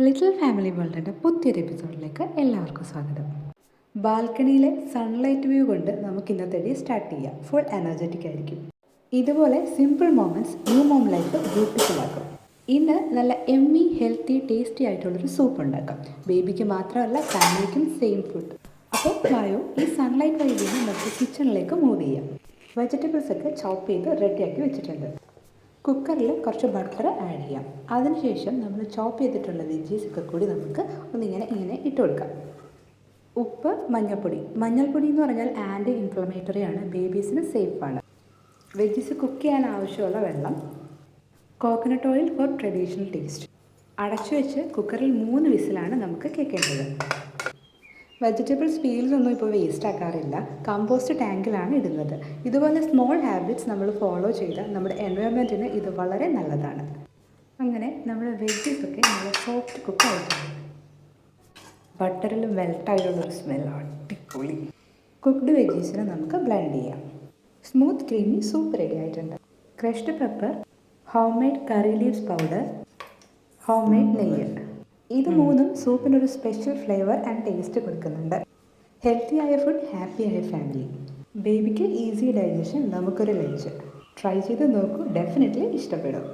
Little family വേൾഡിൻ്റെ പുതിയൊരു എപ്പിസോഡിലേക്ക് എല്ലാവർക്കും സ്വാഗതം. ബാൽക്കണിയിലെ സൺലൈറ്റ് വ്യൂ കൊണ്ട് നമുക്ക് ഇന്നത്തെ ഡേ സ്റ്റാർട്ട് ചെയ്യാം. ഫുൾ എനർജറ്റിക് ആയിരിക്കും. ഇതുപോലെ simple moments new mom life beautiful ആക്കും. ഇന്ന് നല്ല എമ്മി ഹെൽത്തി ടേസ്റ്റി ആയിട്ടുള്ളൊരു സൂപ്പ് ഉണ്ടാക്കാം. ബേബിക്ക് മാത്രമല്ല ഫാമിലിക്കും സെയിം ഫുഡ്. അപ്പോൾ വായോ ഈ സൺലൈറ്റ് വൈകിന് നമുക്ക് കിച്ചണിലേക്ക് മൂവ് ചെയ്യാം. വെജിറ്റബിൾസ് ഒക്കെ ചോപ്പ് ചെയ്ത് റെഡിയാക്കി വെച്ചിട്ടുണ്ട്. കുക്കറിൽ കുറച്ച് ബട്ടർ ആഡ് ചെയ്യാം. അതിനുശേഷം നമ്മൾ ചോപ്പ് ചെയ്തിട്ടുള്ള വെജീസ് ഒക്കെ കൂടി നമുക്ക് ഇങ്ങനെ ഇട്ട് കൊടുക്കാം. ഉപ്പ്, മഞ്ഞൾപ്പൊടി എന്ന് പറഞ്ഞാൽ ആൻറ്റി ഇൻഫ്ലമേറ്ററി ആണ്, ബേബീസിന് സേഫാണ്. വെജീസ് കുക്ക് ചെയ്യാൻ ആവശ്യമുള്ള വെള്ളം, coconut oil four traditional taste. അടച്ചു വെച്ച് കുക്കറിൽ 3 വിസിലാണ് നമുക്ക് കേൾക്കേണ്ടത്. വെജിറ്റബിൾസ് പീൽസ് ഒന്നും ഇപ്പോൾ വേസ്റ്റ് ആക്കാറില്ല, കമ്പോസ്റ്റ് ടാങ്കിലാണ് ഇടുന്നത്. ഇതുപോലെ സ്മോൾ ഹാബിറ്റ്സ് നമ്മൾ ഫോളോ ചെയ്താൽ നമ്മുടെ എൻവയോൺമെൻറ്റിന് ഇത് വളരെ നല്ലതാണ്. അങ്ങനെ നമ്മുടെ വെജീസൊക്കെ നല്ല സോഫ്റ്റ് കുക്ക് ആയിട്ടുണ്ട്. ബട്ടറിൽ മെൽട്ടായിട്ടുള്ളൊരു സ്മെൽ അടിപൊളി. കുക്ക്ഡ് വെജീസിനെ നമുക്ക് ബ്ലെൻഡ് ചെയ്യാം. സ്മൂത്ത് ക്രീമി സൂപ്പ് റെഡി ആയിട്ടുണ്ട്. ക്രഷ്ഡ് പെപ്പർ, ഹോം മെയ്ഡ് കറി ലീവ്സ് പൗഡർ, ഹോം മെയ്ഡ് നെയ്യ്, ഇത് മൂന്നും സൂപ്പിനൊരു സ്പെഷ്യൽ ഫ്ലേവർ ആൻഡ് ടേസ്റ്റ് കൊടുക്കുന്നുണ്ട്. ഹെൽത്തി ആയ ഫുഡ്, ഹാപ്പി ആയ ഫാമിലി. ബേബിക്ക് ഈസി ഡൈജഷൻ, നമുക്കൊരു ലഞ്ച്. ട്രൈ ചെയ്ത് നോക്കൂ, ഡെഫിനറ്റ്ലി ഇഷ്ടപ്പെടും.